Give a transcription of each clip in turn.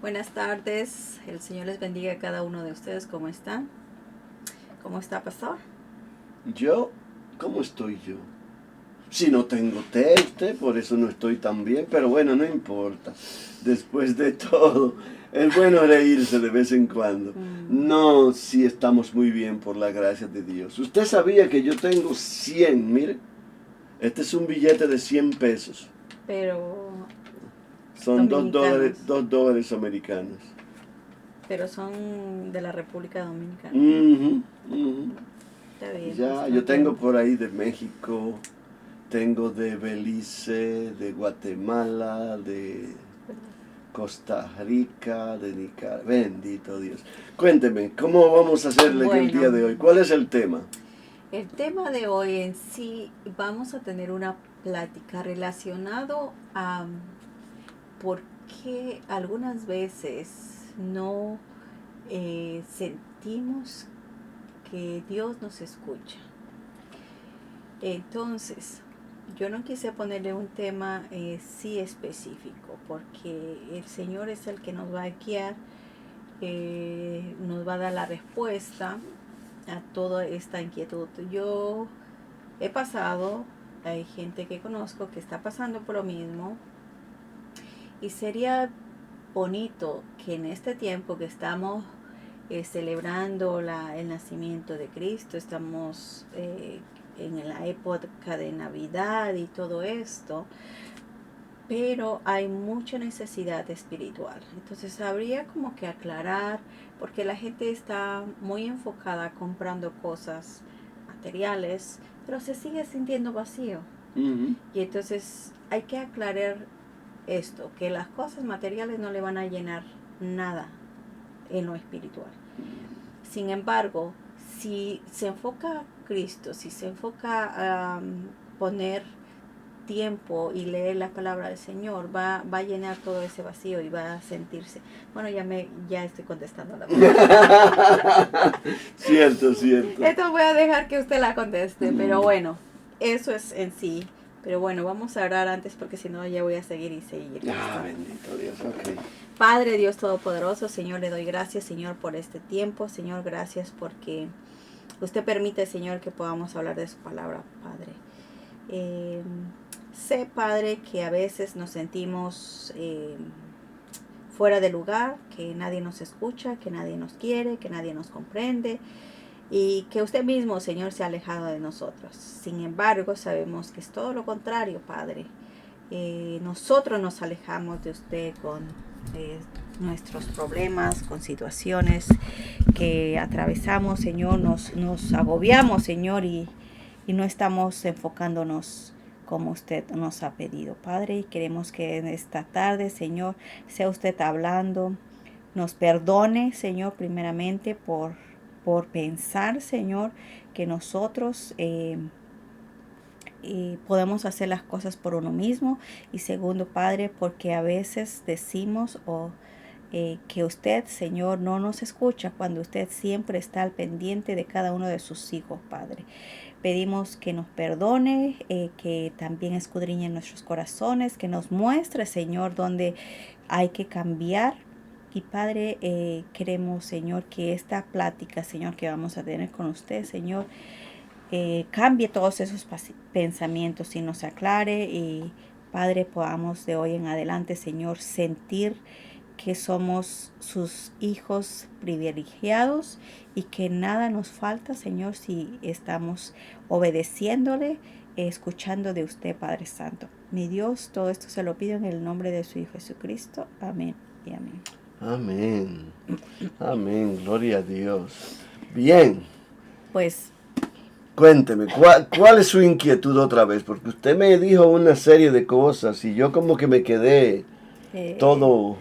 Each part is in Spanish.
Buenas tardes, el Señor les bendiga a cada uno de ustedes. ¿Cómo están? ¿Cómo está, pastor? Yo, ¿cómo estoy yo? Si no tengo té, por eso no estoy tan bien, pero bueno, no importa. Después de todo, es bueno reírse de vez en cuando. No, si estamos muy bien por la gracia de Dios. Usted sabía que yo tengo 100, mire. Este es un billete de 100 pesos. Pero Son dominicanos. $2 americanos. Pero son de la República Dominicana. Ujú, ujú. Está bien, Ya, pastor, yo pero tengo por ahí de México, tengo de Belice, de Guatemala, de Costa Rica, de Nicaragua. Bendito Dios. Cuénteme, ¿cómo vamos a hacerle el día bueno, de hoy? ¿Cuál es el tema? el tema de hoy en sí vamos a tener una plática relacionado a por qué algunas veces no sentimos que Dios nos escucha. Entonces, yo no quise ponerle un tema sí específico, porque el Señor es el que nos va a guiar, nos va a dar la respuesta a toda esta inquietud. Yo he pasado, hay gente que conozco que está pasando por lo mismo, y sería bonito que en este tiempo que estamos celebrando el nacimiento de Cristo, estamos en la época de Navidad y todo esto, pero hay mucha necesidad espiritual. Entonces habría como que aclarar, porque la gente está muy enfocada comprando cosas materiales, pero se sigue sintiendo vacío. Ujú. Y entonces hay que aclarar esto, que las cosas materiales no le van a llenar nada en lo espiritual. Sin embargo, si se enfoca a Cristo, si se enfoca a poner tiempo y leer la palabra del Señor, va a llenar todo ese vacío y va a sentirse. Bueno, ya estoy contestando la pregunta. Cierto, cierto. Esto voy a dejar que usted la conteste, pero bueno, eso es en sí. Pero bueno, vamos a orar antes porque si no ya voy a seguir y seguir. Bendito Dios, ok. Padre Dios Todopoderoso, Señor, le doy gracias, Señor, por este tiempo. Señor, gracias porque usted permite, Señor, que podamos hablar de su palabra, Padre. Sé, Padre, que a veces nos sentimos fuera de lugar, que nadie nos escucha, que nadie nos quiere, que nadie nos comprende y que usted mismo, Señor, se ha alejado de nosotros. Sin embargo, sabemos que es todo lo contrario, Padre. Nosotros nos alejamos de usted con nuestros problemas, con situaciones que atravesamos, Señor, nos agobiamos, Señor, y no estamos enfocándonos como usted nos ha pedido, Padre, y queremos que en esta tarde, Señor, sea usted hablando, nos perdone, Señor, primeramente por pensar, Señor, que nosotros podemos hacer las cosas por uno mismo, y segundo, Padre, porque a veces decimos que usted, Señor, no nos escucha cuando usted siempre está al pendiente de cada uno de sus hijos, Padre. Pedimos que nos perdone, que también escudriñe nuestros corazones, que nos muestre, Señor, dónde hay que cambiar. Y Padre, queremos, Señor, que esta plática, Señor, que vamos a tener con usted, Señor, cambie todos esos pensamientos y nos aclare. Y Padre, podamos de hoy en adelante, Señor, sentir que somos sus hijos privilegiados y que nada nos falta, Señor, si estamos obedeciéndole, escuchando de usted, Padre Santo. Mi Dios, todo esto se lo pido en el nombre de su Hijo Jesucristo. Amén y amén. Amén. Amén. Gloria a Dios. Bien. Pues, Cuénteme, ¿cuál es su inquietud otra vez? Porque usted me dijo una serie de cosas y yo como que me quedé todo...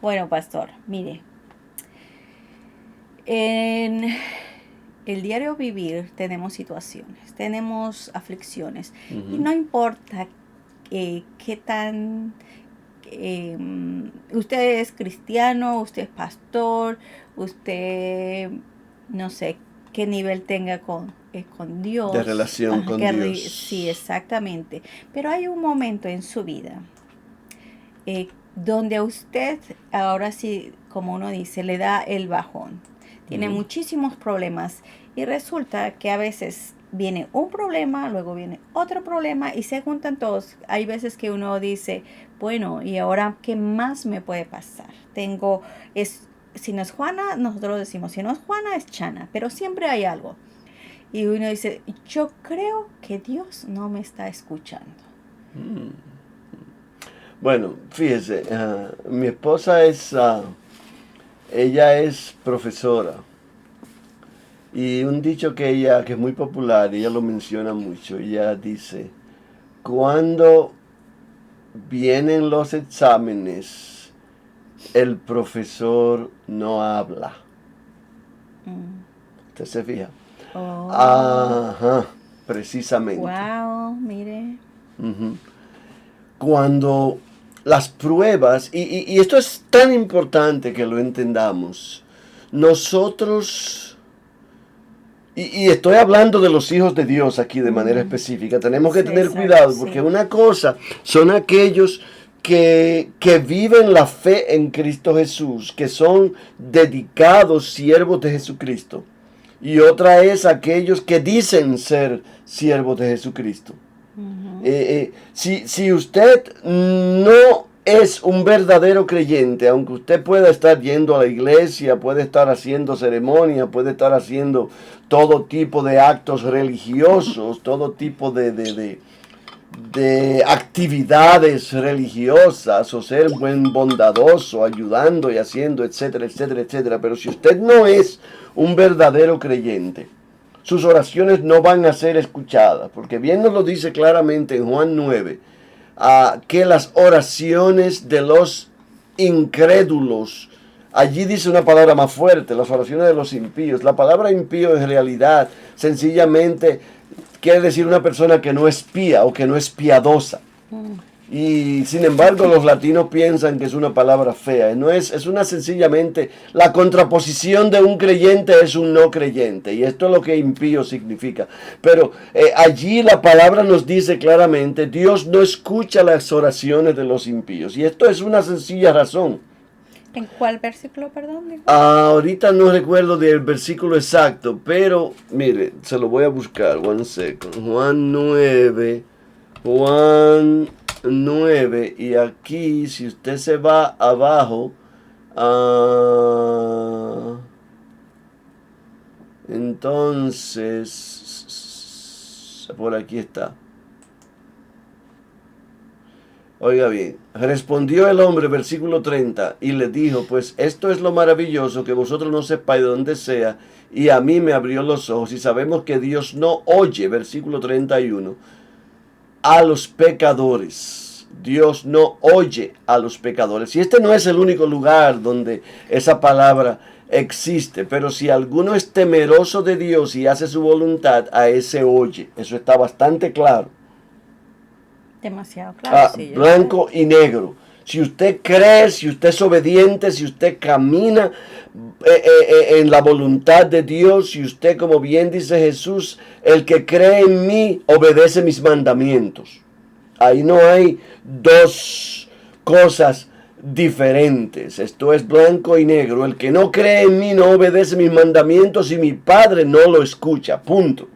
bueno, pastor, mire, en el diario vivir tenemos situaciones, tenemos aflicciones, y no importa qué tan usted es cristiano, usted es pastor, usted no sé qué nivel tenga con Dios. de relación con Sí, Dios. exactamente. Pero hay un momento en su vida donde a usted, ahora sí, como uno dice, le da el bajón. Tiene muchísimos problemas y resulta que a veces viene un problema, luego viene otro problema y se juntan todos. Hay veces que uno dice, bueno, ¿y ahora qué más me puede pasar? Si no es Juana, nosotros decimos, si no es Juana, es Chana, pero siempre hay algo. Y uno dice, yo creo que Dios no me está escuchando. Bueno, fíjese, mi esposa ella es profesora. Y un dicho que es muy popular, ella lo menciona mucho, ella dice, cuando vienen los exámenes, el profesor no habla. Mm. ¿Usted se fija? Oh, Ajá, precisamente. wow, mire. Ujú. Cuando las pruebas, y esto es tan importante que lo entendamos, nosotros, y estoy hablando de los hijos de Dios aquí de manera específica, tenemos que Sí, tener exacto, cuidado, porque sí. una cosa son aquellos que viven la fe en Cristo Jesús, que son dedicados siervos de Jesucristo, y otra es aquellos que dicen ser siervos de Jesucristo. Ujú. Si usted no es un verdadero creyente, aunque usted pueda estar yendo a la iglesia, puede estar haciendo ceremonia, puede estar haciendo todo tipo de actos religiosos, todo tipo de actividades religiosas, o ser buen bondadoso, ayudando y haciendo, etcétera, etcétera, etcétera. Pero si usted no es un verdadero creyente, sus oraciones no van a ser escuchadas, porque bien nos lo dice claramente en Juan 9, que las oraciones de los incrédulos, allí dice una palabra más fuerte, las oraciones de los impíos. La palabra impío en realidad sencillamente quiere decir una persona que no es pía o que no es piadosa. Mm. Y sin embargo los latinos piensan que es una palabra fea. No es, es una sencillamente la contraposición de un creyente es un no creyente. Y esto es lo que impío significa. Pero allí la palabra nos dice claramente, Dios no escucha las oraciones de los impíos. Y esto es una sencilla razón. ¿En cuál versículo, perdón, dijo? Ahorita no recuerdo del versículo exacto, pero mire, se lo voy a buscar. One second. Juan 9 y aquí si usted se va abajo, entonces, por aquí está. Oiga bien, respondió el hombre, versículo 30, y le dijo, pues esto es lo maravilloso, que vosotros no sepáis de dónde sea, y a mí me abrió los ojos, y sabemos que Dios no oye, versículo 31, a los pecadores. Dios no oye a los pecadores. Y este no es el único lugar donde esa palabra existe, pero si alguno es temeroso de Dios y hace su voluntad, a ese oye. Eso está bastante claro. Demasiado claro, sí, yo sé. Blanco y negro. Si usted cree, si usted es obediente, si usted camina en la voluntad de Dios, si usted, como bien dice Jesús, el que cree en mí, obedece mis mandamientos. Ahí no hay dos cosas diferentes. Esto es blanco y negro. El que no cree en mí no obedece mis mandamientos y mi Padre no lo escucha. Punto.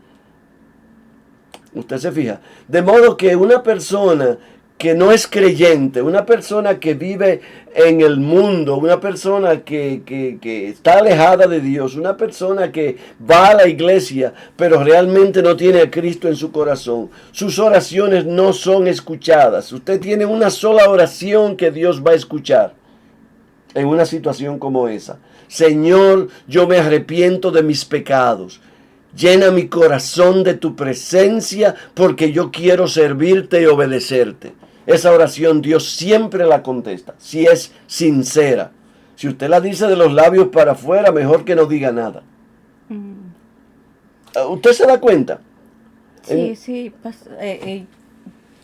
Usted se fija. De modo que una persona que no es creyente, una persona que vive en el mundo, una persona que está alejada de Dios, una persona que va a la iglesia, pero realmente no tiene a Cristo en su corazón, sus oraciones no son escuchadas. Usted tiene una sola oración que Dios va a escuchar en una situación como esa. Señor, yo me arrepiento de mis pecados. Llena mi corazón de tu presencia porque yo quiero servirte y obedecerte. Esa oración Dios siempre la contesta, si es sincera. Si usted la dice de los labios para afuera, mejor que no diga nada. Mm. ¿Usted se da cuenta? Sí, sí, pues,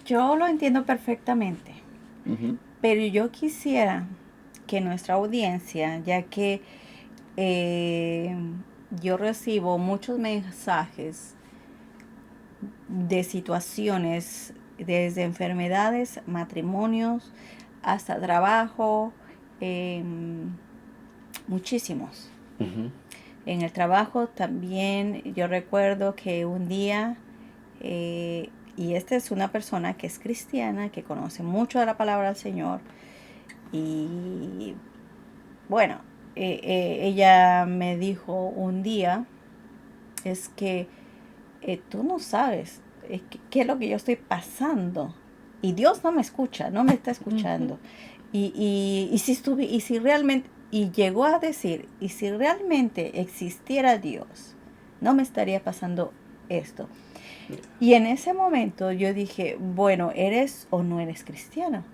yo lo entiendo perfectamente, pero yo quisiera que nuestra audiencia, ya que eh, yo recibo muchos mensajes de situaciones, desde enfermedades, matrimonios, hasta trabajo, muchísimos. Ujú. En el trabajo también yo recuerdo que un día, y esta es una persona que es cristiana, que conoce mucho de la palabra del Señor, y bueno, ella me dijo un día, es que tú no sabes qué es lo que yo estoy pasando. Y Dios no me escucha, no me está Ujú. escuchando. Y si realmente, y llegó a decir, y si realmente existiera Dios, no me estaría pasando esto. Y en ese momento yo dije, bueno, ¿eres o no eres cristiana?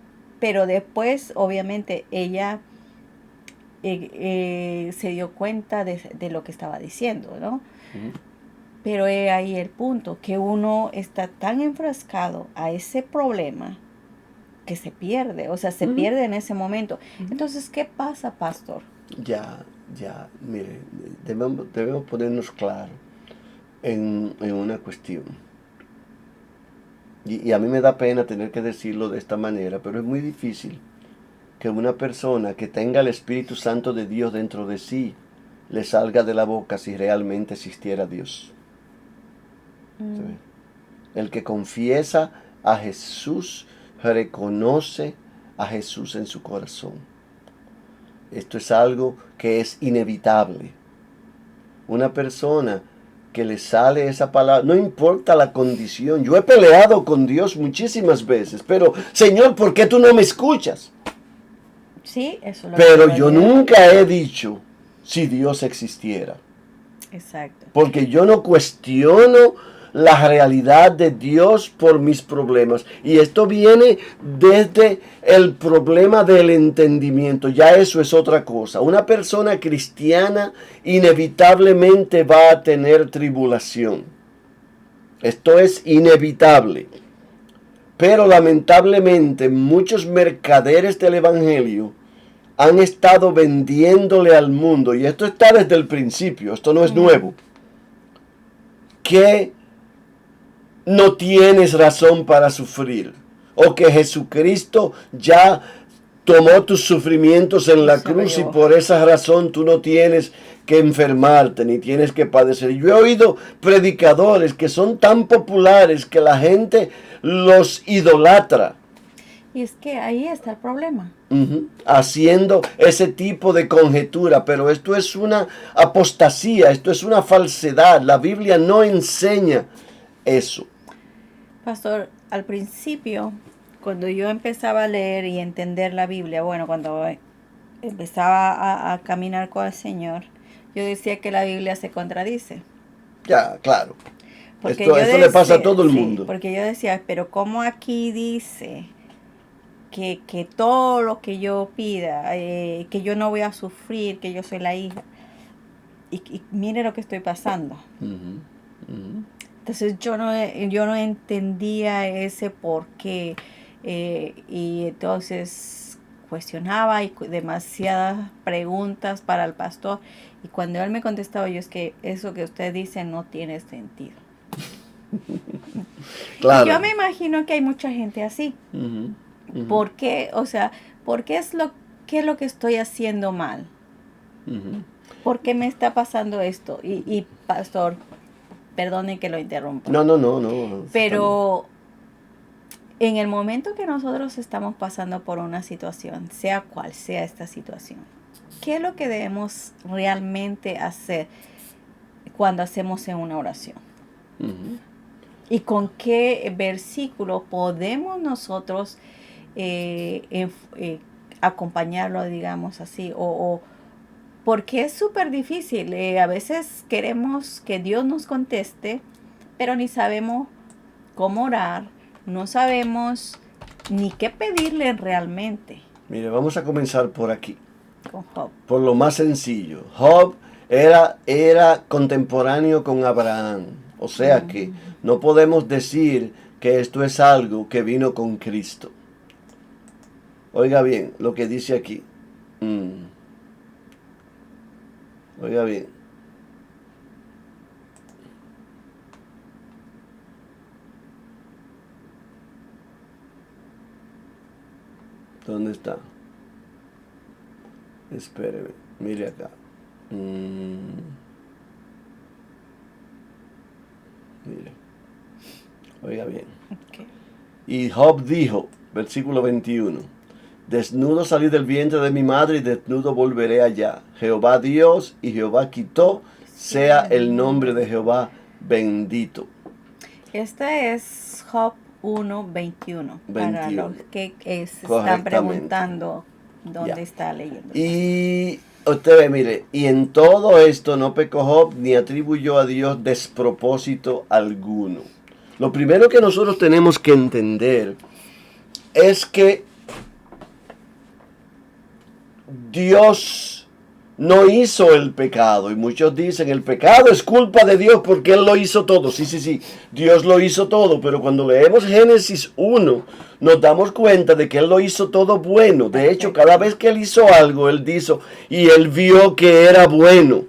Pero después, obviamente, ella se dio cuenta de lo que estaba diciendo, ¿no? Ujú. Pero es ahí el punto, que uno está tan enfrascado a ese problema que se pierde, o sea, se Ujú. pierde en ese momento. Ujú. Entonces, ¿qué pasa, pastor? Ya, mire, debemos ponernos claros en una cuestión. Y a mí me da pena tener que decirlo de esta manera, pero es muy difícil que una persona que tenga el Espíritu Santo de Dios dentro de sí le salga de la boca si realmente existiera Dios. ¿Sí? Mm, El que confiesa a Jesús reconoce a Jesús en su corazón. Esto es algo que es inevitable. Una persona que le sale esa palabra, no importa la condición. Yo he peleado con Dios muchísimas veces, pero Señor, ¿por qué tú no me escuchas? sí, eso es lo que Pero acabas yo de decir. nunca he dicho si Dios existiera. Exacto. Porque yo no cuestiono la realidad de Dios por mis problemas. Y esto viene desde el problema del entendimiento. Ya eso es otra cosa. Una persona cristiana inevitablemente va a tener tribulación. Esto es inevitable. Pero lamentablemente muchos mercaderes del Evangelio han estado vendiéndole al mundo, y esto está desde el principio, esto no es Mm, nuevo, que no tienes razón para sufrir, o que Jesucristo ya tomó tus sufrimientos en y la se lo cruz y llevó. por esa razón tú no tienes que enfermarte ni tienes que padecer. Yo he oído predicadores que son tan populares que la gente los idolatra. Y es que ahí está el problema. Haciendo ese tipo de conjetura, pero esto es una apostasía, esto es una falsedad. La Biblia no enseña eso. Pastor, al principio, cuando yo empezaba a leer y entender la Biblia, bueno, cuando empezaba a caminar con el Señor, yo decía que la Biblia se contradice. Ya, claro. Porque yo Esto le pasa a decía, todo el sí, mundo. porque yo decía, pero ¿cómo aquí dice que todo lo que yo pida, que yo no voy a sufrir, que yo soy la hija? Y mire lo que estoy pasando. Ujú, ujú. Entonces yo no entendía ese por qué. Y entonces cuestionaba y demasiadas preguntas para el pastor. Y cuando él me contestaba, yo es que eso que usted dice no tiene sentido. Y yo Claro. me imagino que hay mucha gente así. Ujú, ujú, ¿Por qué? O sea, ¿por qué es lo que estoy haciendo mal? ujú. ¿Por qué me está pasando esto? Y pastor, perdone que lo interrumpa, No, no, no, no. Está bien. pero en el momento que nosotros estamos pasando por una situación, sea cual sea esta situación, ¿qué es lo que debemos realmente hacer cuando hacemos en una oración? Ujú. ¿Y con qué versículo podemos nosotros acompañarlo, digamos así? Porque es súper difícil. A veces queremos que Dios nos conteste, pero ni sabemos cómo orar, no sabemos ni qué pedirle realmente Mire, vamos a comenzar por aquí. con Job. Por lo más sencillo. Job era contemporáneo con Abraham. O sea que Ujú. no podemos decir que esto es algo que vino con Cristo. Oiga bien lo que dice aquí. Oiga bien. ¿Dónde está? Espéreme, mire acá. Mire, oiga bien. Okay. Y Job dijo, versículo 21, desnudo salí del vientre de mi madre y desnudo volveré allá. Jehová Dios y Jehová quitó, sea el nombre de Jehová bendito. Esta es Job 1:21. Para los que se están Correctamente. preguntando dónde Ya. está leyendo. Y usted ve, mire, y en todo esto no pecó Job ni atribuyó a Dios despropósito alguno. Lo primero que nosotros tenemos que entender es que Dios no hizo el pecado. Y muchos dicen, el pecado es culpa de Dios porque Él lo hizo todo. Sí, Dios lo hizo todo. Pero cuando leemos Génesis 1, nos damos cuenta de que Él lo hizo todo bueno. De hecho, cada vez que Él hizo algo, Él dijo, y Él vio que era bueno.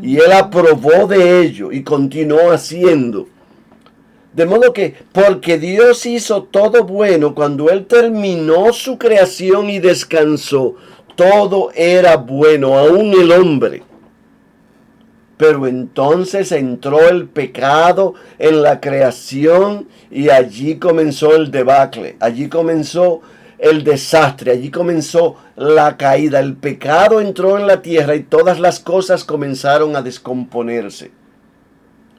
Y Él aprobó de ello y continuó haciendo. De modo que, porque Dios hizo todo bueno, cuando Él terminó su creación y descansó, todo era bueno, aún el hombre. Pero entonces entró el pecado en la creación y allí comenzó el debacle, allí comenzó el desastre, allí comenzó la caída. El pecado entró en la tierra y todas las cosas comenzaron a descomponerse.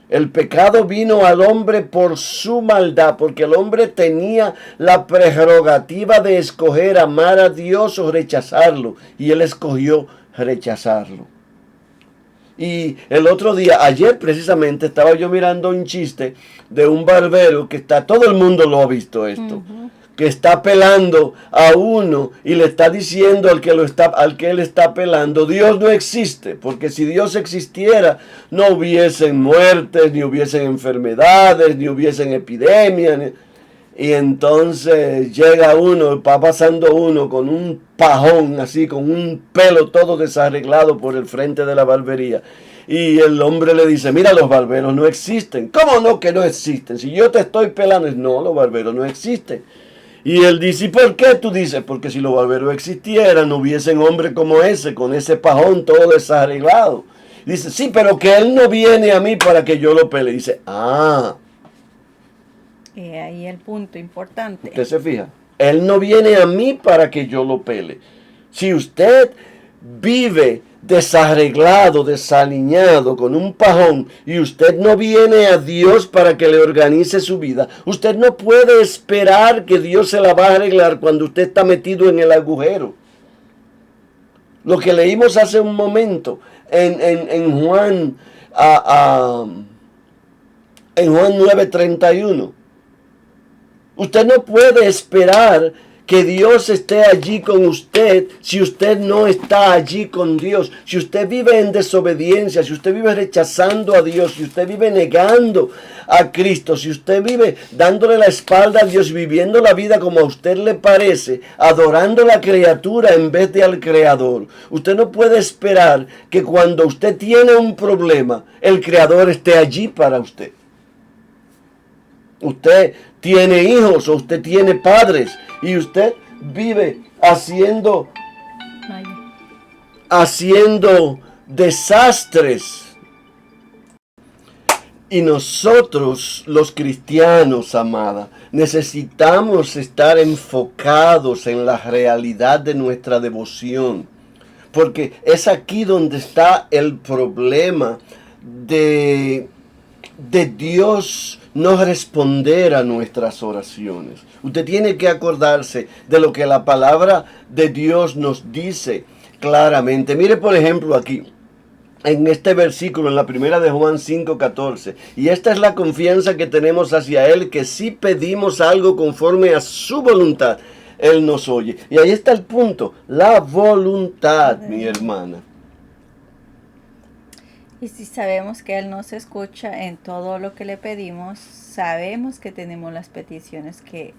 El pecado vino al hombre por su maldad, porque el hombre tenía la prerrogativa de escoger amar a Dios o rechazarlo, y él escogió rechazarlo. Y el otro día, ayer precisamente, estaba yo mirando un chiste de un barbero que está, todo el mundo lo ha visto esto, que está pelando a uno y le está diciendo al que él está pelando, Dios no existe, porque si Dios existiera, no hubiesen muertes, ni hubiesen enfermedades, ni hubiesen epidemias. Y entonces llega uno, va pasando uno con un pajón así, con un pelo todo desarreglado por el frente de la barbería. Y el hombre le dice, mira, los barberos no existen. ¿Cómo no que no existen? Si yo te estoy pelando, no, los barberos no existen. Y él dice, ¿y por qué tú dices? Porque si los barberos existieran, no hubiesen hombres como ese, con ese pajón todo desarreglado. Dice, sí, pero que él no viene a mí para que yo lo pele. Dice, ahí el punto importante. ¿Usted se fija? Él no viene a mí para que yo lo pele. Si usted vive desarreglado, desaliñado, con un pajón, y usted no viene a Dios para que le organice su vida, usted no puede esperar que Dios se la va a arreglar cuando usted está metido en el agujero. Lo que leímos hace un momento en Juan, en Juan 9:31. Usted no puede esperar que Dios esté allí con usted si usted no está allí con Dios. Si usted vive en desobediencia, si usted vive rechazando a Dios, si usted vive negando a Cristo, si usted vive dándole la espalda a Dios, viviendo la vida como a usted le parece, adorando a la criatura en vez de al Creador, usted no puede esperar que cuando usted tiene un problema, el Creador esté allí para usted. Usted tiene hijos o usted tiene padres y usted vive haciendo desastres. Y nosotros, los cristianos, amada, necesitamos estar enfocados en la realidad de nuestra devoción. Porque es aquí donde está el problema de Dios no responder a nuestras oraciones. Usted tiene que acordarse de lo que la palabra de Dios nos dice claramente. Mire, por ejemplo, aquí, en este versículo, en la primera de Juan 5:14. Y esta es la confianza que tenemos hacia Él, que si pedimos algo conforme a su voluntad, Él nos oye. Y ahí está el punto, la voluntad, mi hermana. Y si sabemos que Él nos escucha en todo lo que le pedimos, sabemos que tenemos las peticiones que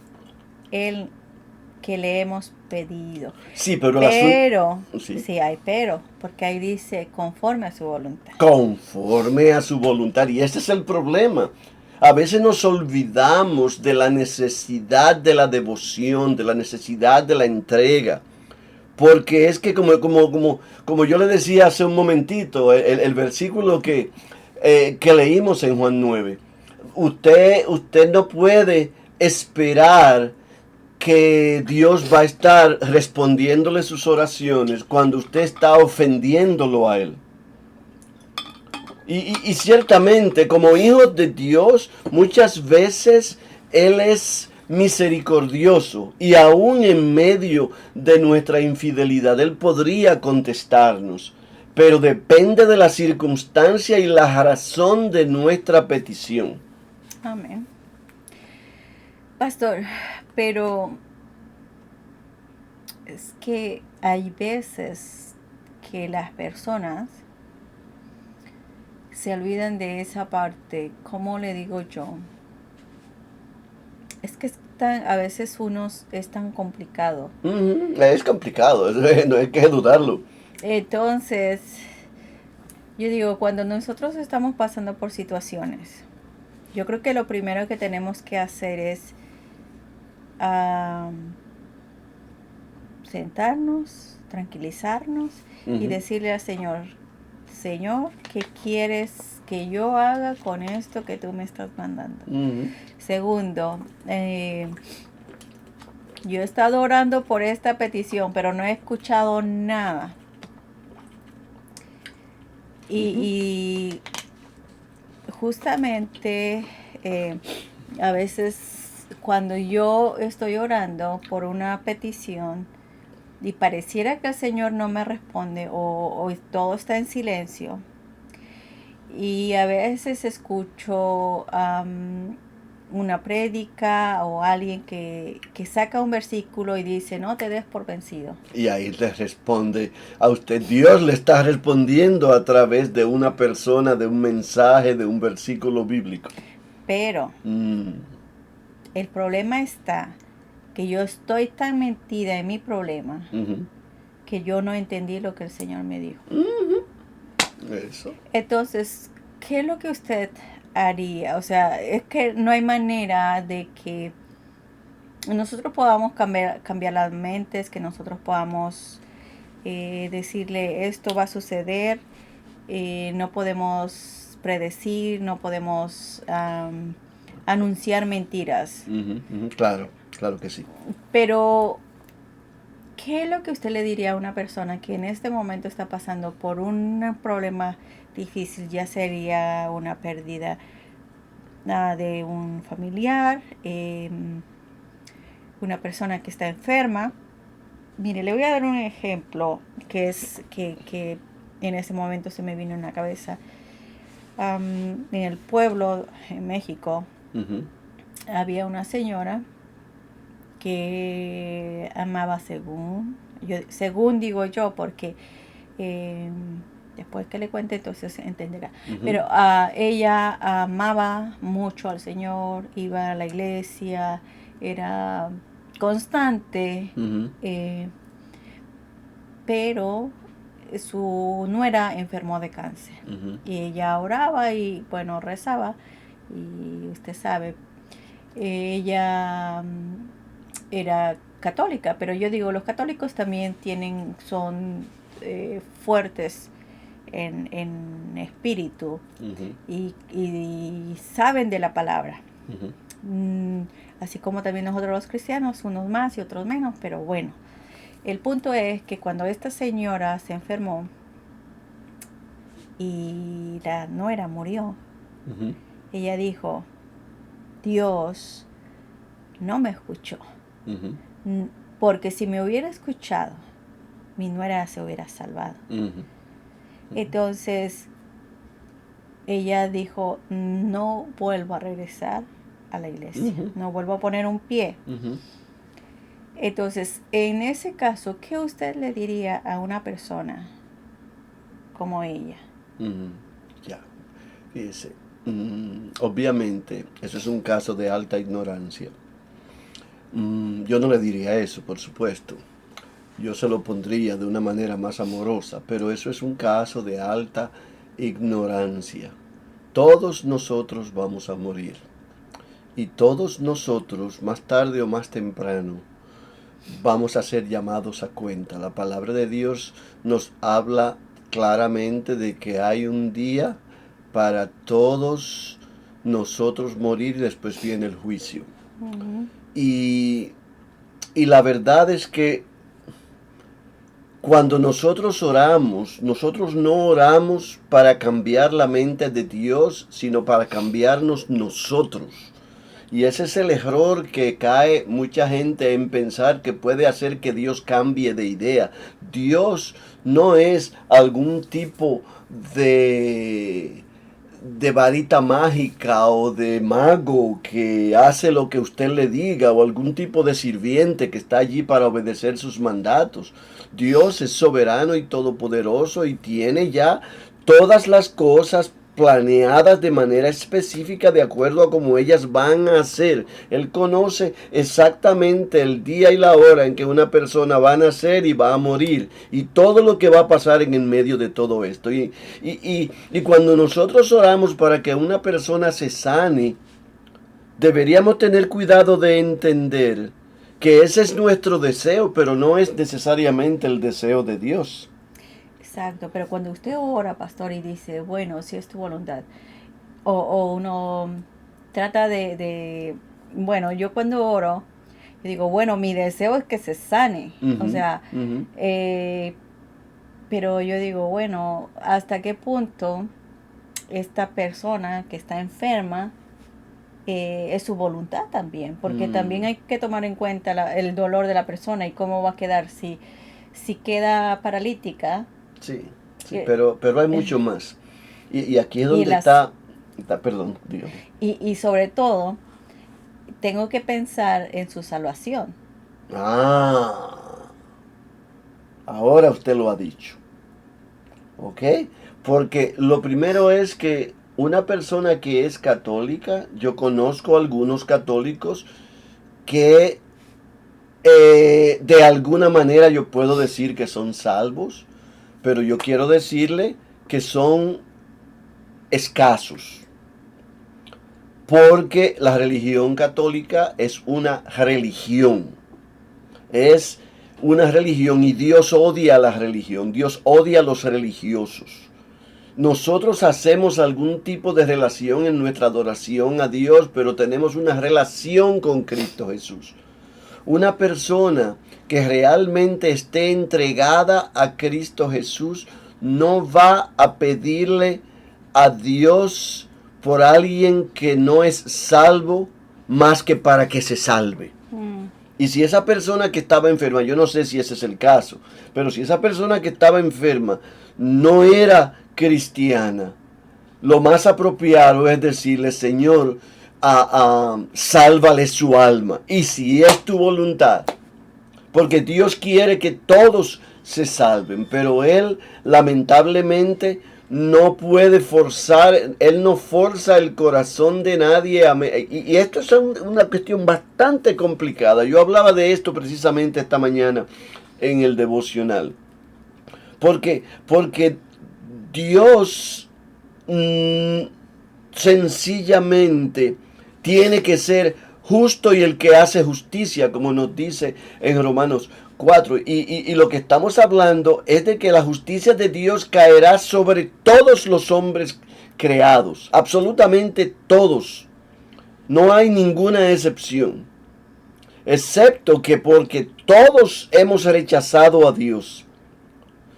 le hemos pedido. Sí, pero hay pero, porque ahí dice conforme a su voluntad. Conforme a su voluntad. Y ese es el problema. A veces nos olvidamos de la necesidad de la devoción, de la necesidad de la entrega. Porque es que como yo le decía hace un momentito, el versículo que leímos en Juan 9, usted no puede esperar que Dios va a estar respondiéndole sus oraciones cuando usted está ofendiéndolo a Él. Y ciertamente, como hijos de Dios, muchas veces Él es misericordioso y aún en medio de nuestra infidelidad, Él podría contestarnos. Pero depende de la circunstancia y la razón de nuestra petición. Amén. Pastor, pero es que hay veces que las personas se olvidan de esa parte. ¿Cómo le digo yo? Es que a veces es tan complicado. Es complicado, no hay que dudarlo. Entonces, yo digo, cuando nosotros estamos pasando por situaciones, yo creo que lo primero que tenemos que hacer es sentarnos, tranquilizarnos y decirle al Señor, Señor, ¿qué quieres que yo haga con esto que tú me estás mandando? Segundo, yo he estado orando por esta petición, pero no he escuchado nada. Y justamente a veces cuando yo estoy orando por una petición y pareciera que el Señor no me responde o todo está en silencio, y a veces escucho una prédica o alguien que saca un versículo y dice, no te des por vencido. Y ahí le responde a usted, Dios le está respondiendo a través de una persona, de un mensaje, de un versículo bíblico. Pero el problema está que yo estoy tan metida en mi problema que yo no entendí lo que el Señor me dijo. Eso. Entonces, ¿qué es lo que usted haría? O sea, es que no hay manera de que nosotros podamos cambiar las mentes, que nosotros podamos decirle esto va a suceder. No podemos predecir, no podemos anunciar mentiras. Claro que sí. Pero, ¿qué es lo que usted le diría a una persona que en este momento está pasando por un problema difícil? Ya sería una pérdida de un familiar, una persona que está enferma. Mire, le voy a dar un ejemplo que en ese momento se me vino en la cabeza. En el pueblo, en México, había una señora que amaba según digo yo, porque después que le cuente entonces entenderá. Pero ella amaba mucho al Señor, iba a la iglesia, era constante, pero su nuera enfermó de cáncer y ella oraba y bueno, rezaba, y usted sabe, ella era católica, pero yo digo, los católicos también son fuertes en espíritu y saben de la palabra. Así como también nosotros los cristianos, unos más y otros menos, pero bueno. El punto es que cuando esta señora se enfermó y la nuera murió, ella dijo, Dios no me escuchó. Porque si me hubiera escuchado, mi nuera se hubiera salvado. Entonces, ella dijo, no vuelvo a regresar a la iglesia, no vuelvo a poner un pie. Entonces, en ese caso, ¿qué usted le diría a una persona como ella? Ya, fíjese, obviamente, eso es un caso de alta ignorancia. Yo no le diría eso, por supuesto. Yo se lo pondría de una manera más amorosa, pero eso es un caso de alta ignorancia. Todos nosotros vamos a morir. Y todos nosotros, más tarde o más temprano, vamos a ser llamados a cuenta. La palabra de Dios nos habla claramente de que hay un día para todos nosotros morir y después viene el juicio. Ujú. Y, y la verdad es que cuando nosotros oramos, nosotros no oramos para cambiar la mente de Dios, sino para cambiarnos nosotros. Y ese es el error que cae mucha gente en pensar que puede hacer que Dios cambie de idea. Dios no es algún tipo de de varita mágica o de mago que hace lo que usted le diga o algún tipo de sirviente que está allí para obedecer sus mandatos. Dios es soberano y todopoderoso y tiene ya todas las cosas planeadas de manera específica de acuerdo a cómo ellas van a ser. Él conoce exactamente el día y la hora en que una persona va a nacer y va a morir y todo lo que va a pasar en el medio de todo esto. Y cuando nosotros oramos para que una persona se sane, deberíamos tener cuidado de entender que ese es nuestro deseo, pero no es necesariamente el deseo de Dios. Exacto, pero cuando usted ora, pastor, y dice, bueno, si es tu voluntad, o uno trata bueno, yo cuando oro, yo digo, bueno, mi deseo es que se sane, o Ujú, sea, ujú. eh, pero yo digo, bueno, ¿hasta qué punto esta persona que está enferma es su voluntad también? Porque también Mm, hay que tomar en cuenta el dolor de la persona y cómo va a quedar si queda paralítica. sí, sí, eh, pero hay mucho más. Y aquí es y donde las perdón, dígame. y sobre todo tengo que pensar en su salvación. Ah, ahora usted lo ha dicho, ¿ok? Porque lo primero es que una persona que es católica, yo conozco algunos católicos que de alguna manera yo puedo decir que son salvos, pero yo quiero decirle que son escasos, porque la religión católica es una religión, es una religión y Dios odia la religión, Dios odia a los religiosos. Nosotros hacemos algún tipo de relación en nuestra adoración a Dios, pero tenemos una relación con Cristo Jesús. Una persona que realmente esté entregada a Cristo Jesús no va a pedirle a Dios por alguien que no es salvo más que para que se salve. Mm, Y si esa persona que estaba enferma, yo no sé si ese es el caso, pero si esa persona que estaba enferma no era cristiana, lo más apropiado es decirle, Señor, sálvale su alma. Y si es tu voluntad, porque Dios quiere que todos se salven, pero Él lamentablemente no puede forzar, Él no forza el corazón de nadie. Y esto es una cuestión bastante complicada. Yo hablaba de esto precisamente esta mañana en el devocional. Porque Dios mm, sencillamente tiene que ser justo y el que hace justicia, como nos dice en Romanos 4. Y lo que estamos hablando es de que la justicia de Dios caerá sobre todos los hombres creados, absolutamente todos. No hay ninguna excepción, excepto que porque todos hemos rechazado a Dios,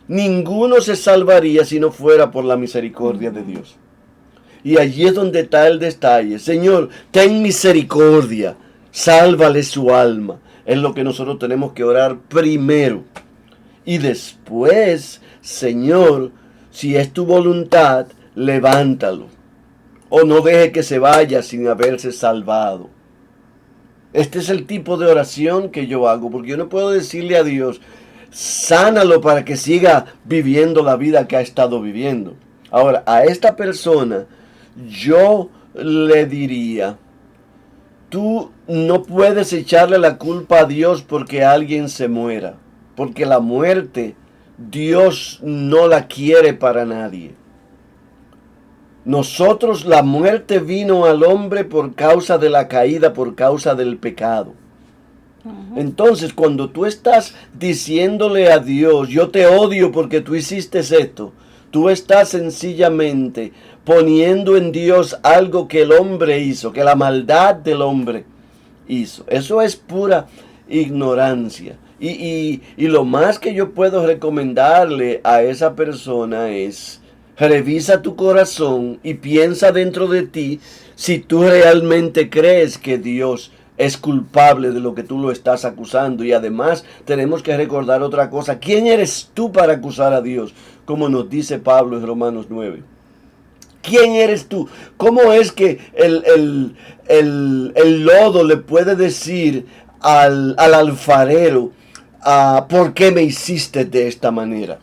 ninguno se salvaría si no fuera por la misericordia de ujú. Dios. Y allí es donde está el detalle. Señor, ten misericordia. Sálvale su alma. Es lo que nosotros tenemos que orar primero. Y después, Señor, si es tu voluntad, levántalo. O no deje que se vaya sin haberse salvado. Este es el tipo de oración que yo hago. Porque yo no puedo decirle a Dios, sánalo para que siga viviendo la vida que ha estado viviendo. Ahora, a esta persona yo le diría, tú no puedes echarle la culpa a Dios porque alguien se muera, porque la muerte Dios no la quiere para nadie. Nosotros, la muerte vino al hombre por causa de la caída, por causa del pecado. Entonces, cuando tú estás diciéndole a Dios, yo te odio porque tú hiciste esto, tú estás sencillamente poniendo en Dios algo que el hombre hizo, que la maldad del hombre hizo. Eso es pura ignorancia. Y lo más que yo puedo recomendarle a esa persona es, revisa tu corazón y piensa dentro de ti si tú realmente crees que Dios es culpable de lo que tú lo estás acusando. Y además tenemos que recordar otra cosa. ¿Quién eres tú para acusar a Dios? Como nos dice Pablo en Romanos 9. ¿Quién eres tú? ¿Cómo es que el lodo le puede decir al alfarero, ¿por qué me hiciste de esta manera?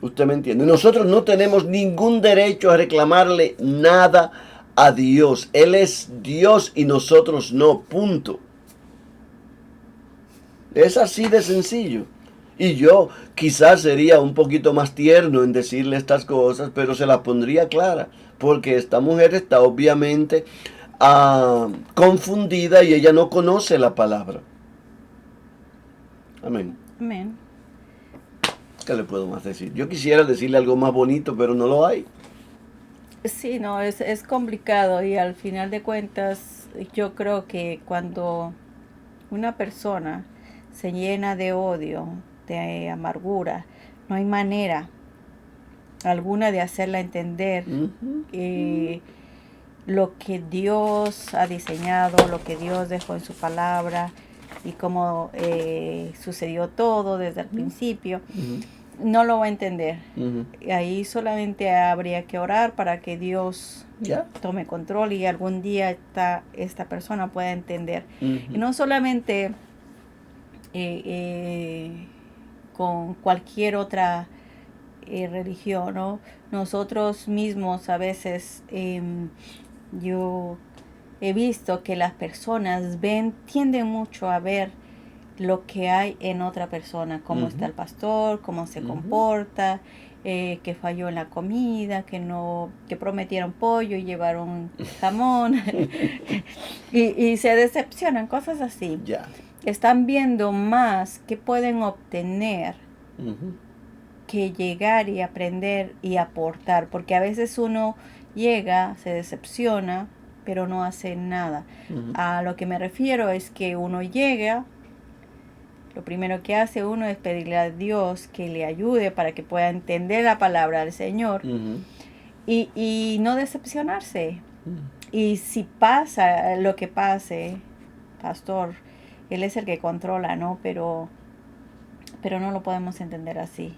¿Usted me entiende? Nosotros no tenemos ningún derecho a reclamarle nada a Dios. Él es Dios y nosotros no. Punto. Es así de sencillo. Y yo quizás sería un poquito más tierno en decirle estas cosas, pero se las pondría clara. Porque esta mujer está obviamente confundida y ella no conoce la palabra. Amén. Amén. ¿Qué le puedo más decir? Yo quisiera decirle algo más bonito, pero no lo hay. Sí, no, es complicado y al final de cuentas yo creo que cuando una persona se llena de odio, de amargura, no hay manera alguna de hacerla entender lo que Dios ha diseñado, lo que Dios dejó en su palabra y cómo sucedió todo desde el principio. No lo va a entender. Ahí solamente habría que orar para que Dios tome control y algún día esta persona pueda entender. Y no solamente con cualquier otra religión, ¿no? Nosotros mismos a veces, yo he visto que las personas tienden mucho a ver lo que hay en otra persona, cómo está el pastor, cómo se comporta, que falló en la comida, que prometieron pollo y llevaron jamón y se decepcionan, cosas así. Están viendo más que pueden obtener que llegar y aprender y aportar, porque a veces uno llega, se decepciona, pero no hace nada. A lo que me refiero es que uno llega, lo primero que hace uno es pedirle a Dios que le ayude para que pueda entender la palabra del Señor y no decepcionarse. Y si pasa lo que pase, pastor, Él es el que controla, ¿no? Pero no lo podemos entender así.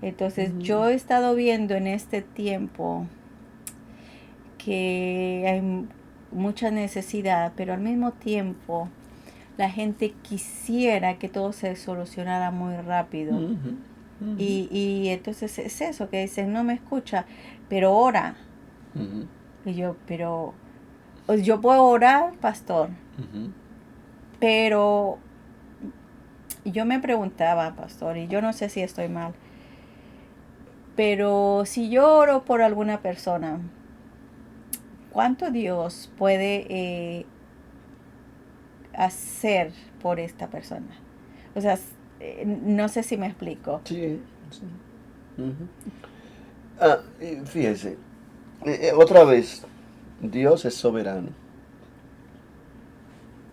Entonces yo he estado viendo en este tiempo que hay mucha necesidad, pero al mismo tiempo la gente quisiera que todo se solucionara muy rápido. Y entonces es eso, que dicen, no me escucha, pero ora. Y yo, pero yo puedo orar, pastor, pero yo me preguntaba, pastor, y yo no sé si estoy mal, pero si yo oro por alguna persona, ¿cuánto Dios puede hacer por esta persona? O sea, no sé si me explico. Sí. Fíjese, otra vez, Dios es soberano.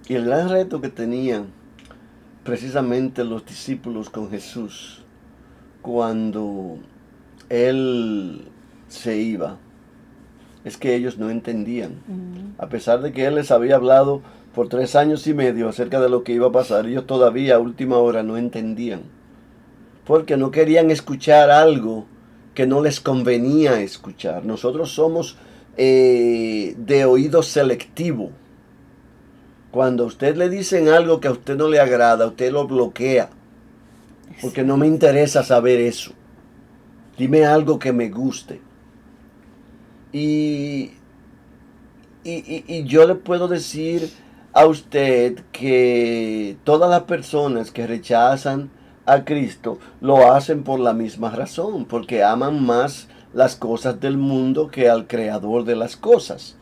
Y el gran reto que tenían precisamente los discípulos con Jesús cuando Él se iba, es que ellos no entendían. A pesar de que Él les había hablado por 3 años y medio acerca de lo que iba a pasar, ellos todavía a última hora no entendían. Porque no querían escuchar algo que no les convenía escuchar. Nosotros somos de oído selectivo. Cuando a usted le dicen algo que a usted no le agrada, usted lo bloquea. Porque no me interesa saber eso. Dime algo que me guste. Y yo le puedo decir a usted que todas las personas que rechazan a Cristo lo hacen por la misma razón, porque aman más las cosas del mundo que al creador de las cosas.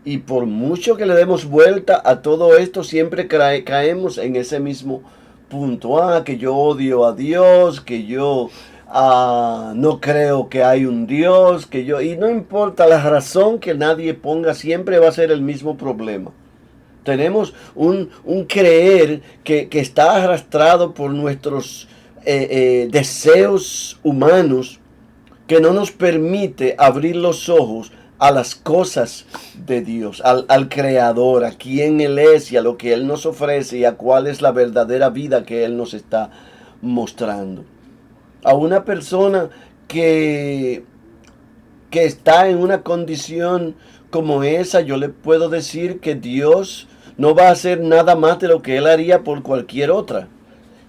Y por mucho que le demos vuelta a todo esto, siempre caemos en ese mismo punto. Que yo odio a Dios, que yo no creo que hay un Dios, y no importa la razón que nadie ponga, siempre va a ser el mismo problema. Tenemos un creer que está arrastrado por nuestros deseos humanos, que no nos permite abrir los ojos a las cosas de Dios, al Creador, a quién Él es y a lo que Él nos ofrece y a cuál es la verdadera vida que Él nos está mostrando. A una persona que está en una condición como esa, yo le puedo decir que Dios no va a hacer nada más de lo que Él haría por cualquier otra.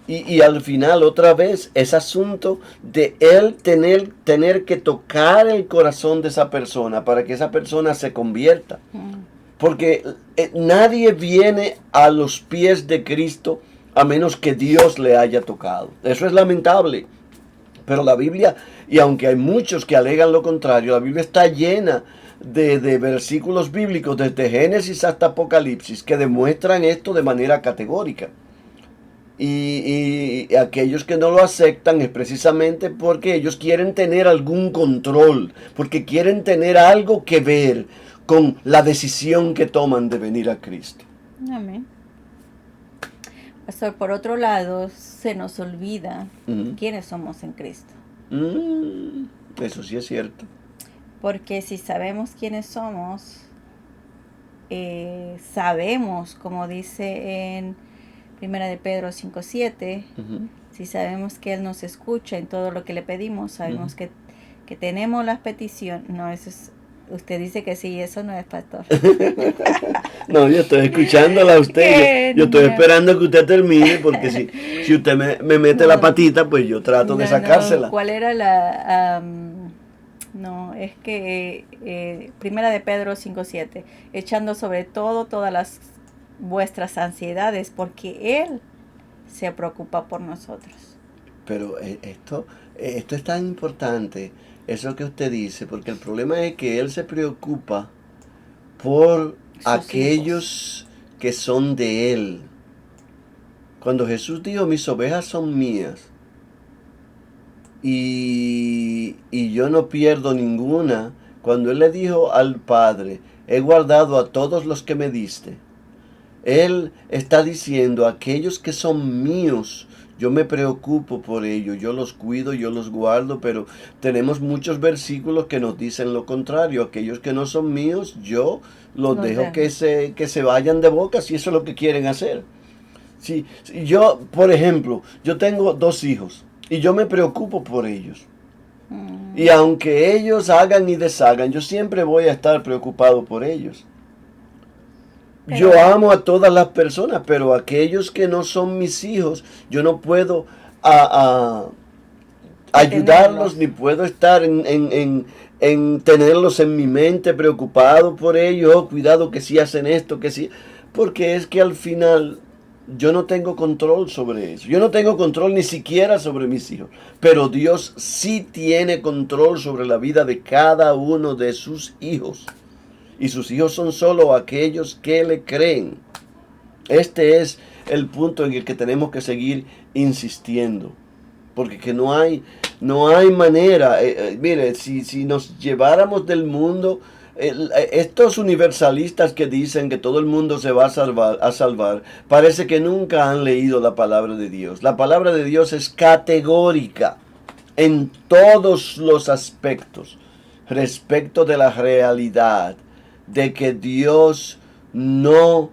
Y al final, otra vez, es asunto de Él tener que tocar el corazón de esa persona para que esa persona se convierta. Porque nadie viene a los pies de Cristo a menos que Dios le haya tocado. Eso es lamentable. Pero la Biblia, y aunque hay muchos que alegan lo contrario, la Biblia está llena de versículos bíblicos desde Génesis hasta Apocalipsis que demuestran esto de manera categórica. Y aquellos que no lo aceptan es precisamente porque ellos quieren tener algún control, porque quieren tener algo que ver con la decisión que toman de venir a Cristo. Amén. Pastor, por otro lado, se nos olvida quiénes somos en Cristo. Eso sí es cierto. Porque si sabemos quiénes somos, sabemos, como dice en Primera de Pedro 5:7, si sabemos que Él nos escucha en todo lo que le pedimos, sabemos que tenemos las peticiones. No, eso es, usted dice que sí, eso no es, pastor. No, yo estoy escuchándola a usted. Yo estoy esperando que usted termine, porque si usted me mete la patita, pues yo trato de sacársela. ¿Cuál era la...? No, es que Primera de Pedro 5:7, echando sobre todo todas las vuestras ansiedades, porque Él se preocupa por nosotros. Pero esto es tan importante, eso que usted dice, porque el problema es que Él se preocupa por aquellos que son de Él. Cuando Jesús dijo, mis ovejas son mías, y yo no pierdo ninguna, cuando Él le dijo al Padre, he guardado a todos los que me diste, Él está diciendo, aquellos que son míos, yo me preocupo por ellos, yo los cuido, yo los guardo, pero tenemos muchos versículos que nos dicen lo contrario. Aquellos que no son míos, yo los dejo que se vayan de boca, si eso es lo que quieren hacer. Si yo, por ejemplo, yo tengo 2 hijos y yo me preocupo por ellos. Y aunque ellos hagan y deshagan, yo siempre voy a estar preocupado por ellos. Yo amo a todas las personas, pero aquellos que no son mis hijos, yo no puedo ayudarlos, ni puedo estar en tenerlos en mi mente preocupado por ellos. Oh, cuidado que si hacen esto, que si... Porque es que al final yo no tengo control sobre eso. Yo no tengo control ni siquiera sobre mis hijos. Pero Dios sí tiene control sobre la vida de cada uno de sus hijos. Y sus hijos son solo aquellos que le creen. Este es el punto en el que tenemos que seguir insistiendo. Porque que no hay manera. Mire, si nos lleváramos del mundo, estos universalistas que dicen que todo el mundo se va a salvar, parece que nunca han leído la palabra de Dios. La palabra de Dios es categórica en todos los aspectos respecto de la realidad de que Dios no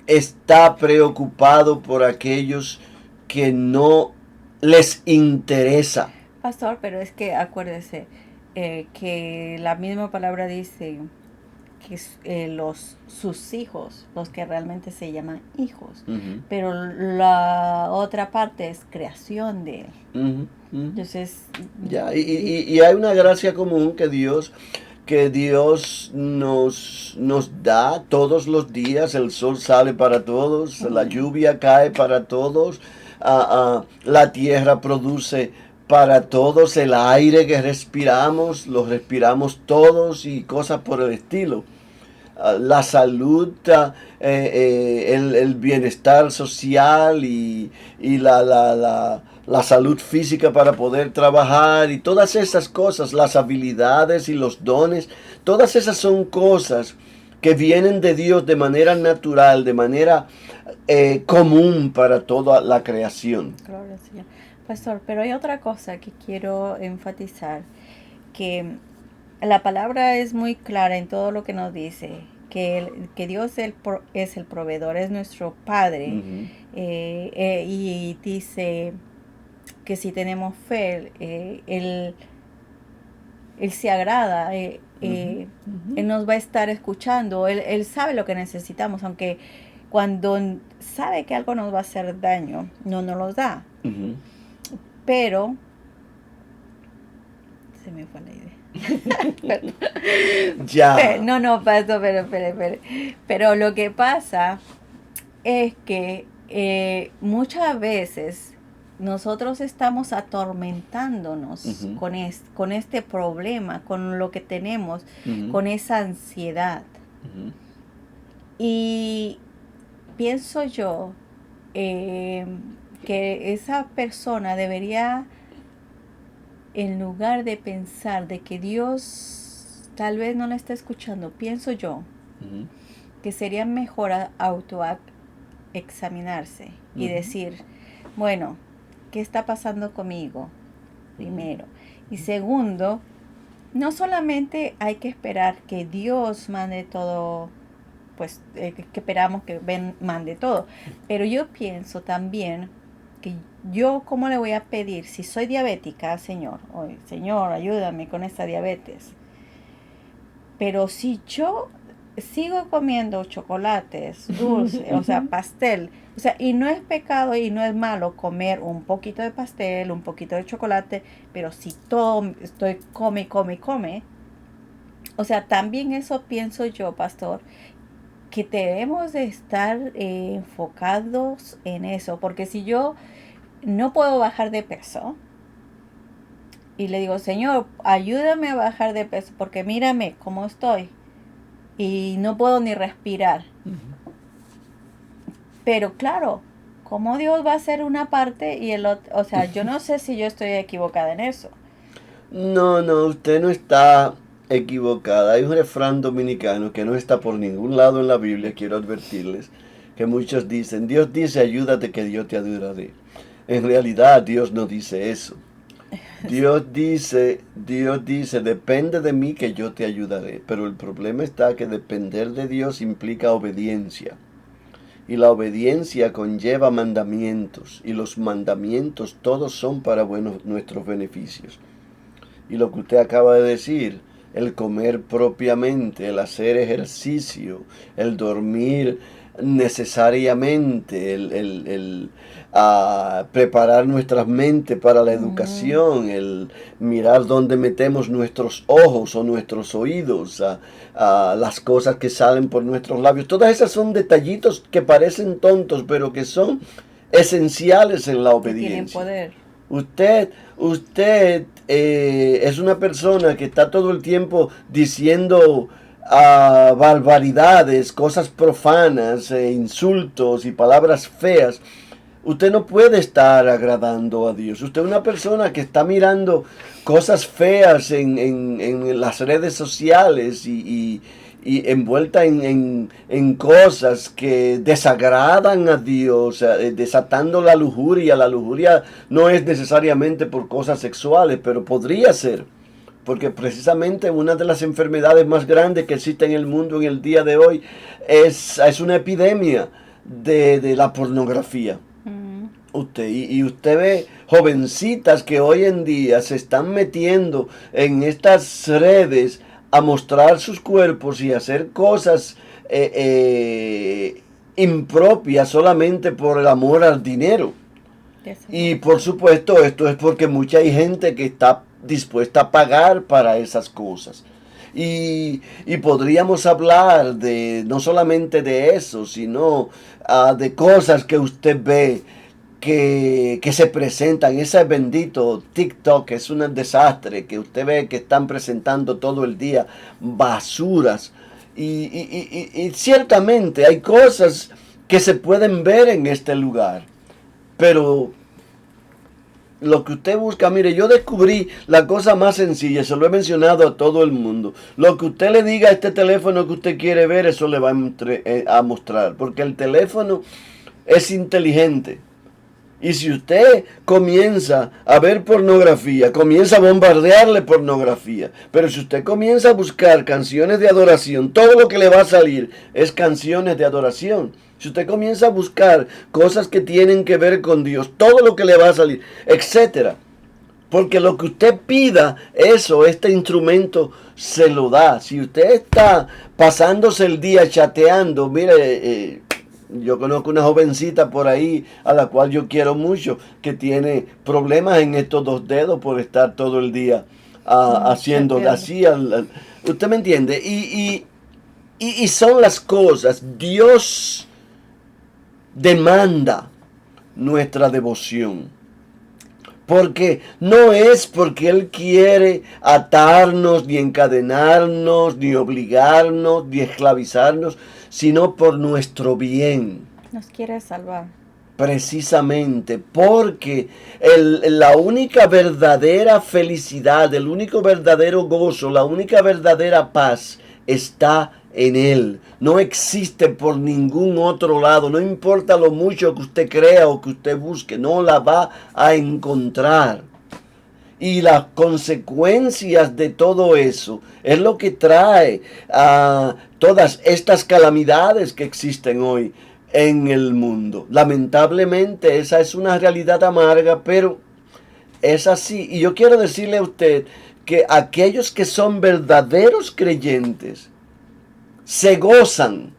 está preocupado por aquellos que no les interesa. Pastor, pero es que acuérdese que la misma palabra dice que sus hijos, los que realmente se llaman hijos, pero la otra parte es creación de Él. Entonces, y hay una gracia común que Dios nos da todos los días. El sol sale para todos, la lluvia cae para todos, la tierra produce para todos el aire que respiramos, lo respiramos todos y cosas por el estilo. La salud, el bienestar social y la salud física para poder trabajar y todas esas cosas, las habilidades y los dones, todas esas son cosas que vienen de Dios de manera natural, de manera común para toda la creación. Gloria al Señor. Pastor, pero hay otra cosa que quiero enfatizar, que la palabra es muy clara en todo lo que nos dice, que Dios es el proveedor, es nuestro Padre, y dice que si tenemos fe, Él se agrada, Él nos va a estar escuchando, Él sabe lo que necesitamos, aunque cuando sabe que algo nos va a hacer daño, no nos lo da. Pero, se me fue la idea. Ya. No, pasó, pero lo que pasa es que muchas veces nosotros estamos atormentándonos con este problema, con lo que tenemos, con esa ansiedad. Y pienso yo que esa persona debería, en lugar de pensar de que Dios tal vez no le está escuchando, pienso yo que sería mejor autoexaminarse y decir, bueno, ¿qué está pasando conmigo? Primero. Y segundo, no solamente hay que esperar que Dios mande todo, pues que esperamos que mande todo, pero yo pienso también que yo, ¿cómo le voy a pedir si soy diabética, Señor? Oye, Señor, ayúdame con esta diabetes. Pero si yo sigo comiendo chocolates, dulces, o sea, pastel, o sea, y no es pecado y no es malo comer un poquito de pastel, un poquito de chocolate, pero si todo estoy come, o sea, también eso pienso yo, pastor, que debemos de estar enfocados en eso, porque si yo no puedo bajar de peso y le digo, Señor, ayúdame a bajar de peso, porque mírame cómo estoy y no puedo ni respirar. Pero claro, ¿cómo Dios va a hacer una parte y el otro? O sea, yo no sé si yo estoy equivocada en eso. No, usted no está equivocada. Hay un refrán dominicano que no está por ningún lado en la Biblia, quiero advertirles, que muchos dicen, Dios dice, ayúdate que yo te ayudaré. En realidad, Dios no dice eso. Dios dice, depende de mí que yo te ayudaré. Pero el problema está que depender de Dios implica obediencia. Y la obediencia conlleva mandamientos. Y los mandamientos todos son para nuestros beneficios. Y lo que usted acaba de decir, el comer propiamente, el hacer ejercicio, el dormir necesariamente, el preparar nuestras mentes para la educación, el mirar dónde metemos nuestros ojos o nuestros oídos, las cosas que salen por nuestros labios. Todas esas son detallitos que parecen tontos, pero que son esenciales en la obediencia. Tienen poder. Usted es una persona que está todo el tiempo diciendo barbaridades, cosas profanas, insultos y palabras feas. Usted no puede estar agradando a Dios. Usted es una persona que está mirando cosas feas en las redes sociales y envuelta en cosas que desagradan a Dios, desatando la lujuria. La lujuria no es necesariamente por cosas sexuales, pero podría ser. Porque precisamente una de las enfermedades más grandes que existe en el mundo en el día de hoy es una epidemia de la pornografía. Usted ve jovencitas que hoy en día se están metiendo en estas redes a mostrar sus cuerpos y hacer cosas impropias solamente por el amor al dinero. Y por supuesto esto es porque mucha gente que está dispuesta a pagar para esas cosas. Y podríamos hablar de no solamente de eso, sino de cosas que usted ve que se presentan, ese bendito TikTok es un desastre, que usted ve que están presentando todo el día basuras. Y ciertamente hay cosas que se pueden ver en este lugar, pero lo que usted busca, mire, yo descubrí la cosa más sencilla, se lo he mencionado a todo el mundo. Lo que usted le diga a este teléfono que usted quiere ver, eso le va a mostrar, porque el teléfono es inteligente. Y si usted comienza a ver pornografía, comienza a bombardearle pornografía. Pero si usted comienza a buscar canciones de adoración, todo lo que le va a salir es canciones de adoración. Si usted comienza a buscar cosas que tienen que ver con Dios, todo lo que le va a salir, etcétera. Porque lo que usted pida, eso, este instrumento se lo da. Si usted está pasándose el día chateando, mire, yo conozco una jovencita por ahí a la cual yo quiero mucho, que tiene problemas en estos dos dedos por estar todo el día haciendo así. ¿Usted me entiende? Y son las cosas. Dios demanda nuestra devoción. Porque no es porque Él quiere atarnos, ni encadenarnos, ni obligarnos, ni esclavizarnos, sino por nuestro bien. Nos quiere salvar. Precisamente porque la única verdadera felicidad, el único verdadero gozo, la única verdadera paz está en Él. No existe por ningún otro lado. No importa lo mucho que usted crea o que usted busque, no la va a encontrar. Y las consecuencias de todo eso es lo que trae a todas estas calamidades que existen hoy en el mundo. Lamentablemente esa es una realidad amarga, pero es así. Y yo quiero decirle a usted que aquellos que son verdaderos creyentes se gozan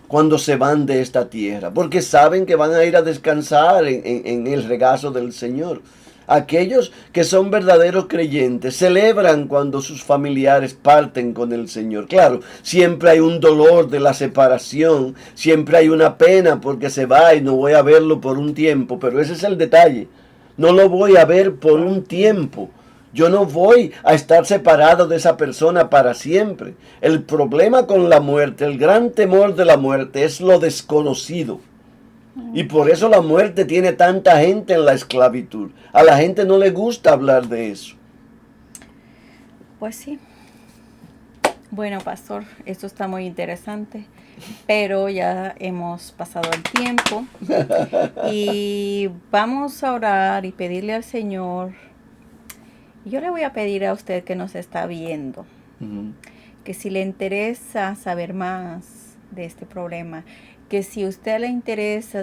cuando se van de esta tierra, porque saben que van a ir a descansar en el regazo del Señor. Aquellos que son verdaderos creyentes celebran cuando sus familiares parten con el Señor. Claro, siempre hay un dolor de la separación, siempre hay una pena porque se va y no voy a verlo por un tiempo, pero ese es el detalle. No lo voy a ver por un tiempo. Yo no voy a estar separado de esa persona para siempre. El problema con la muerte, el gran temor de la muerte es lo desconocido. Y por eso la muerte tiene tanta gente en la esclavitud. A la gente no le gusta hablar de eso. Pues sí. Bueno, pastor, esto está muy interesante, pero ya hemos pasado el tiempo y vamos a orar y pedirle al Señor. Yo le voy a pedir a usted que nos está viendo, que si le interesa saber más de este problema, que si a usted le interesa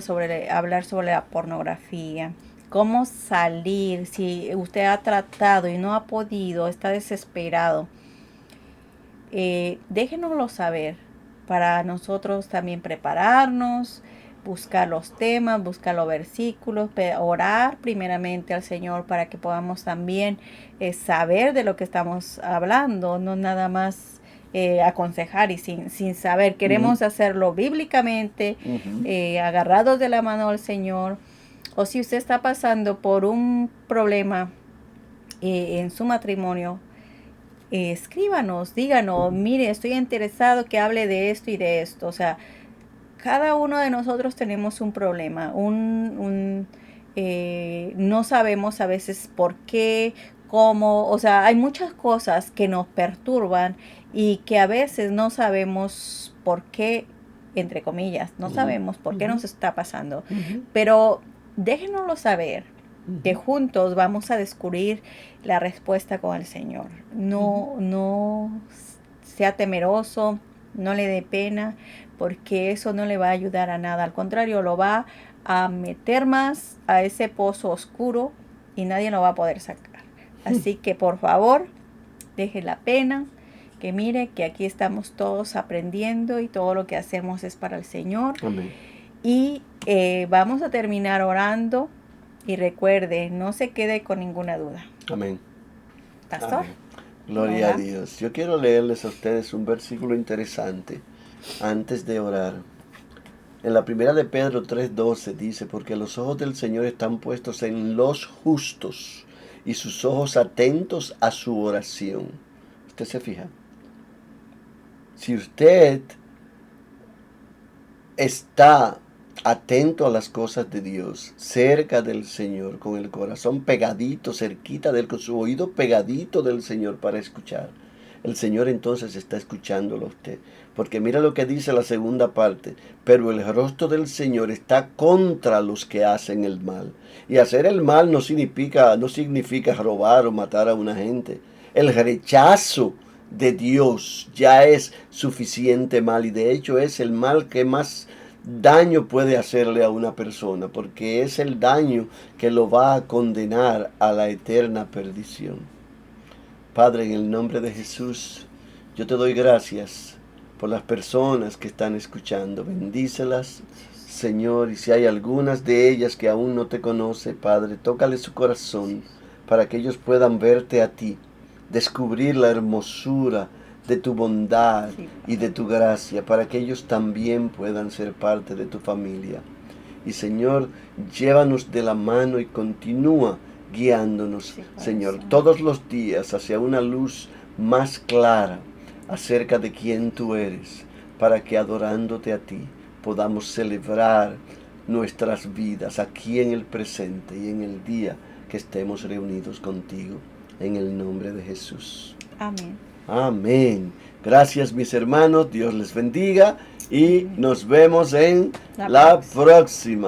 hablar sobre la pornografía, cómo salir, si usted ha tratado y no ha podido, está desesperado, déjenoslo saber para nosotros también prepararnos, buscar los temas, buscar los versículos, orar primeramente al Señor para que podamos también saber de lo que estamos hablando, no nada más aconsejar y sin saber. Queremos hacerlo bíblicamente, agarrados de la mano del Señor. O si usted está pasando por un problema en su matrimonio, escríbanos, díganos, mire, estoy interesado que hable de esto y de esto. O sea, cada uno de nosotros tenemos un problema, no sabemos a veces por qué, cómo, o sea, hay muchas cosas que nos perturban y que a veces no sabemos por qué, entre comillas, no sabemos por qué nos está pasando. Pero déjenoslo saber, que juntos vamos a descubrir la respuesta con el Señor. No sea temeroso, no le dé pena, porque eso no le va a ayudar a nada. Al contrario, lo va a meter más a ese pozo oscuro y nadie lo va a poder sacar. Así que por favor, deje la pena, que mire que aquí estamos todos aprendiendo y todo lo que hacemos es para el Señor. Amén. Y vamos a terminar orando y recuerde, no se quede con ninguna duda. Amén. Pastor. Amén. Gloria a Dios. Yo quiero leerles a ustedes un versículo interesante antes de orar. En la primera de Pedro 3:12 dice, porque los ojos del Señor están puestos en los justos y sus ojos atentos a su oración. ¿Usted se fija? Si usted está atento a las cosas de Dios, cerca del Señor, con el corazón pegadito, cerquita de él, con su oído pegadito del Señor para escuchar, el Señor entonces está escuchándolo a usted. Porque mira lo que dice la segunda parte, pero el rostro del Señor está contra los que hacen el mal. Y hacer el mal no significa robar o matar a una gente. El rechazo de Dios ya es suficiente mal, y de hecho es el mal que más daño puede hacerle a una persona, porque es el daño que lo va a condenar a la eterna perdición. Padre, en el nombre de Jesús, yo te doy gracias por las personas que están escuchando. Bendícelas, Señor, y si hay algunas de ellas que aún no te conoce, Padre, tócale su corazón para que ellos puedan verte a ti, descubrir la hermosura de tu bondad y de tu gracia, para que ellos también puedan ser parte de tu familia. Y Señor, llévanos de la mano y continúa guiándonos, Señor, todos los días hacia una luz más clara acerca de quién tú eres, para que adorándote a ti podamos celebrar nuestras vidas aquí en el presente y en el día que estemos reunidos contigo, en el nombre de Jesús. Amén. Amén. Gracias, mis hermanos. Dios les bendiga y nos vemos en la próxima.